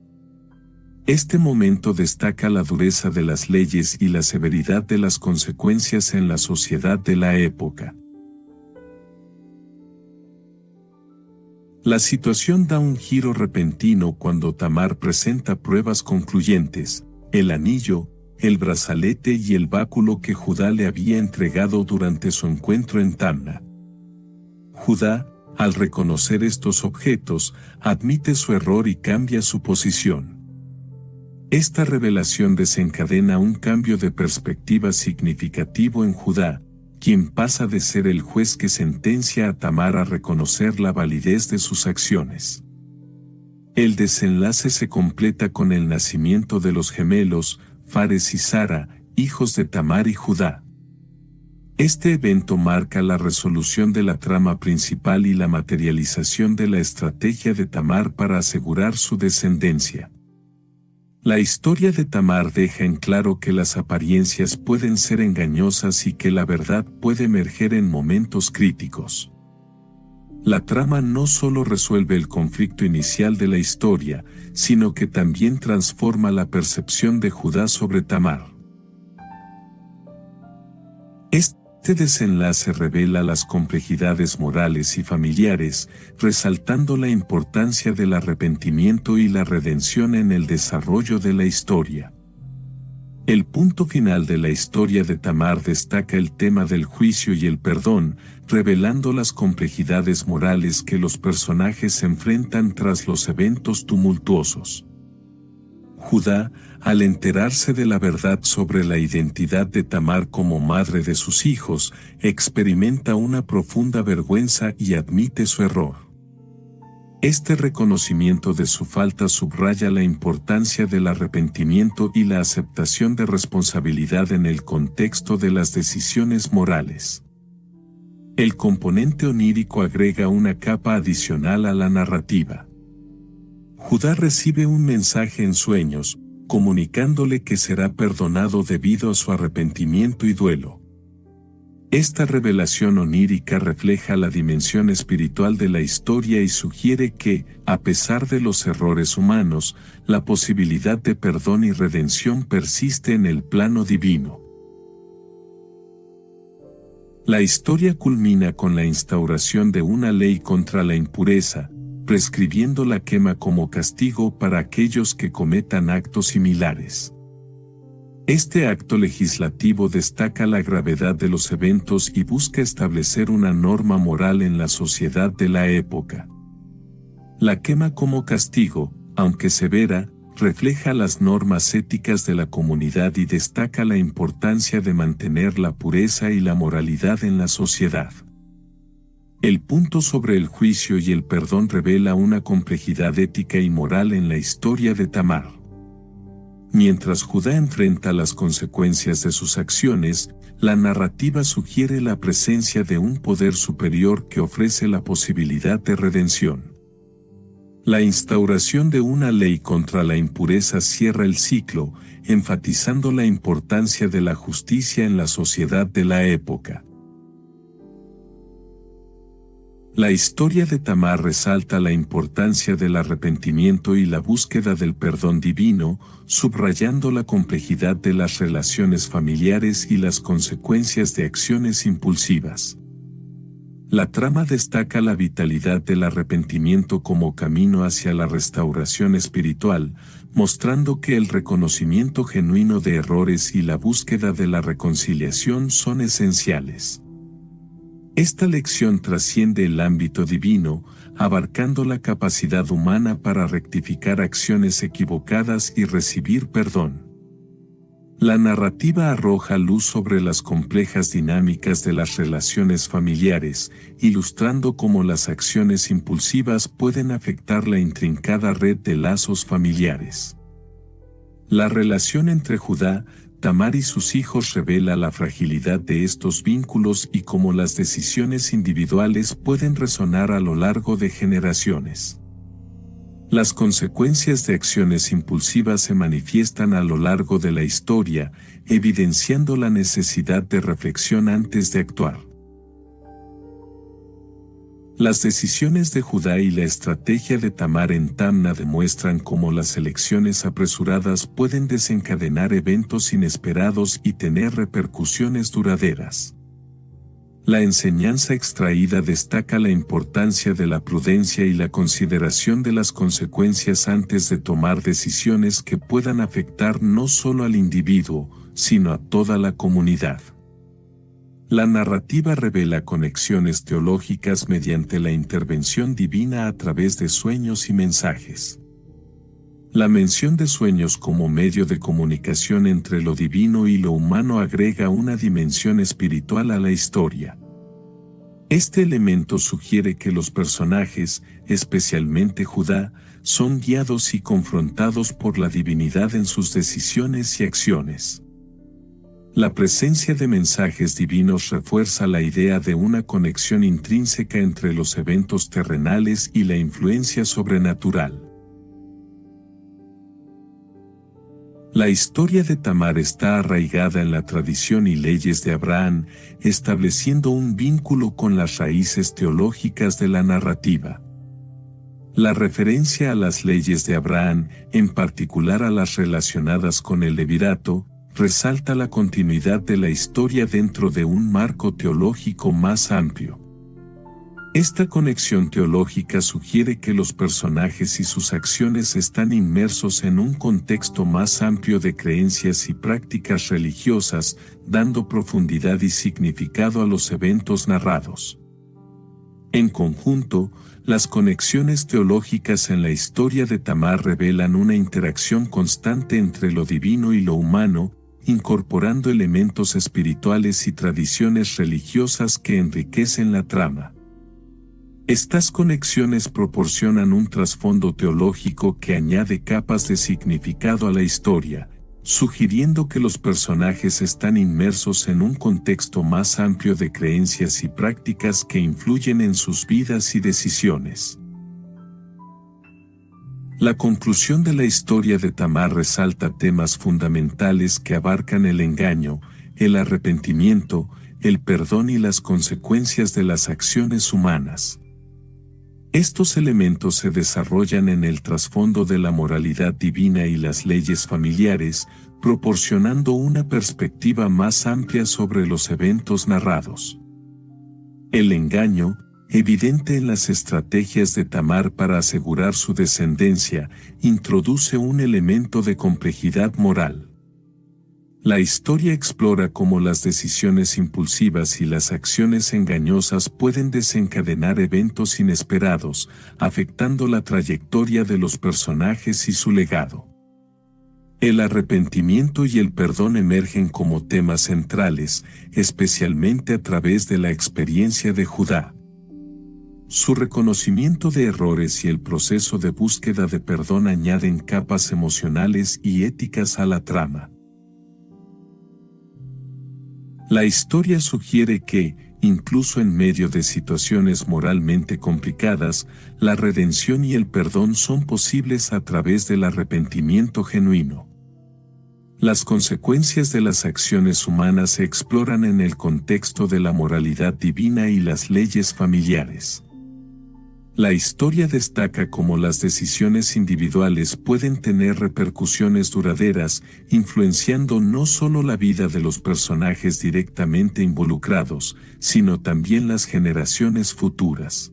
Este momento destaca la dureza de las leyes y la severidad de las consecuencias en la sociedad de la época. La situación da un giro repentino cuando Tamar presenta pruebas concluyentes: el anillo, el brazalete y el báculo que Judá le había entregado durante su encuentro en Tamna. Judá, al reconocer estos objetos, admite su error y cambia su posición. Esta revelación desencadena un cambio de perspectiva significativo en Judá, quien pasa de ser el juez que sentencia a Tamar a reconocer la validez de sus acciones. El desenlace se completa con el nacimiento de los gemelos, Fares y Zara, hijos de Tamar y Judá. Este evento marca la resolución de la trama principal y la materialización de la estrategia de Tamar para asegurar su descendencia. La historia de Tamar deja en claro que las apariencias pueden ser engañosas y que la verdad puede emerger en momentos críticos. La trama no solo resuelve el conflicto inicial de la historia, sino que también transforma la percepción de Judá sobre Tamar. Este desenlace revela las complejidades morales y familiares, resaltando la importancia del arrepentimiento y la redención en el desarrollo de la historia. El punto final de la historia de Tamar destaca el tema del juicio y el perdón, revelando las complejidades morales que los personajes enfrentan tras los eventos tumultuosos. Judá, al enterarse de la verdad sobre la identidad de Tamar como madre de sus hijos, experimenta una profunda vergüenza y admite su error. Este reconocimiento de su falta subraya la importancia del arrepentimiento y la aceptación de responsabilidad en el contexto de las decisiones morales. El componente onírico agrega una capa adicional a la narrativa. Judá recibe un mensaje en sueños, comunicándole que será perdonado debido a su arrepentimiento y duelo. Esta revelación onírica refleja la dimensión espiritual de la historia y sugiere que, a pesar de los errores humanos, la posibilidad de perdón y redención persiste en el plano divino. La historia culmina con la instauración de una ley contra la impureza, prescribiendo la quema como castigo para aquellos que cometan actos similares. Este acto legislativo destaca la gravedad de los eventos y busca establecer una norma moral en la sociedad de la época. La quema como castigo, aunque severa, refleja las normas éticas de la comunidad y destaca la importancia de mantener la pureza y la moralidad en la sociedad. El punto sobre el juicio y el perdón revela una complejidad ética y moral en la historia de Tamar. Mientras Judá enfrenta las consecuencias de sus acciones, la narrativa sugiere la presencia de un poder superior que ofrece la posibilidad de redención. La instauración de una ley contra la impureza cierra el ciclo, enfatizando la importancia de la justicia en la sociedad de la época. La historia de Tamar resalta la importancia del arrepentimiento y la búsqueda del perdón divino, subrayando la complejidad de las relaciones familiares y las consecuencias de acciones impulsivas. La trama destaca la vitalidad del arrepentimiento como camino hacia la restauración espiritual, mostrando que el reconocimiento genuino de errores y la búsqueda de la reconciliación son esenciales. Esta lección trasciende el ámbito divino, abarcando la capacidad humana para rectificar acciones equivocadas y recibir perdón. La narrativa arroja luz sobre las complejas dinámicas de las relaciones familiares, ilustrando cómo las acciones impulsivas pueden afectar la intrincada red de lazos familiares. La relación entre Judá, Tamar y sus hijos revela la fragilidad de estos vínculos y cómo las decisiones individuales pueden resonar a lo largo de generaciones. Las consecuencias de acciones impulsivas se manifiestan a lo largo de la historia, evidenciando la necesidad de reflexión antes de actuar. Las decisiones de Judá y la estrategia de Tamar en Tamna demuestran cómo las elecciones apresuradas pueden desencadenar eventos inesperados y tener repercusiones duraderas. La enseñanza extraída destaca la importancia de la prudencia y la consideración de las consecuencias antes de tomar decisiones que puedan afectar no solo al individuo, sino a toda la comunidad. La narrativa revela conexiones teológicas mediante la intervención divina a través de sueños y mensajes. La mención de sueños como medio de comunicación entre lo divino y lo humano agrega una dimensión espiritual a la historia. Este elemento sugiere que los personajes, especialmente Judá, son guiados y confrontados por la divinidad en sus decisiones y acciones. La presencia de mensajes divinos refuerza la idea de una conexión intrínseca entre los eventos terrenales y la influencia sobrenatural. La historia de Tamar está arraigada en la tradición y leyes de Abraham, estableciendo un vínculo con las raíces teológicas de la narrativa. La referencia a las leyes de Abraham, en particular a las relacionadas con el levirato, resalta la continuidad de la historia dentro de un marco teológico más amplio. Esta conexión teológica sugiere que los personajes y sus acciones están inmersos en un contexto más amplio de creencias y prácticas religiosas, dando profundidad y significado a los eventos narrados. En conjunto, las conexiones teológicas en la historia de Tamar revelan una interacción constante entre lo divino y lo humano, incorporando elementos espirituales y tradiciones religiosas que enriquecen la trama. Estas conexiones proporcionan un trasfondo teológico que añade capas de significado a la historia, sugiriendo que los personajes están inmersos en un contexto más amplio de creencias y prácticas que influyen en sus vidas y decisiones. La conclusión de la historia de Tamar resalta temas fundamentales que abarcan el engaño, el arrepentimiento, el perdón y las consecuencias de las acciones humanas. Estos elementos se desarrollan en el trasfondo de la moralidad divina y las leyes familiares, proporcionando una perspectiva más amplia sobre los eventos narrados. El engaño, evidente en las estrategias de Tamar para asegurar su descendencia, introduce un elemento de complejidad moral. La historia explora cómo las decisiones impulsivas y las acciones engañosas pueden desencadenar eventos inesperados, afectando la trayectoria de los personajes y su legado. El arrepentimiento y el perdón emergen como temas centrales, especialmente a través de la experiencia de Judá. Su reconocimiento de errores y el proceso de búsqueda de perdón añaden capas emocionales y éticas a la trama. La historia sugiere que, incluso en medio de situaciones moralmente complicadas, la redención y el perdón son posibles a través del arrepentimiento genuino. Las consecuencias de las acciones humanas se exploran en el contexto de la moralidad divina y las leyes familiares. La historia destaca cómo las decisiones individuales pueden tener repercusiones duraderas, influenciando no solo la vida de los personajes directamente involucrados, sino también las generaciones futuras.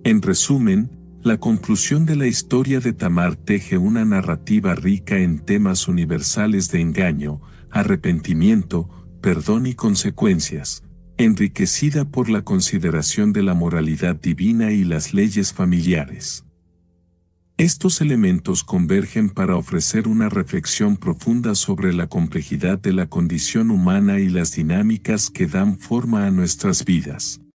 En resumen, la conclusión de la historia de Tamar teje una narrativa rica en temas universales de engaño, arrepentimiento, perdón y consecuencias, enriquecida por la consideración de la moralidad divina y las leyes familiares. Estos elementos convergen para ofrecer una reflexión profunda sobre la complejidad de la condición humana y las dinámicas que dan forma a nuestras vidas.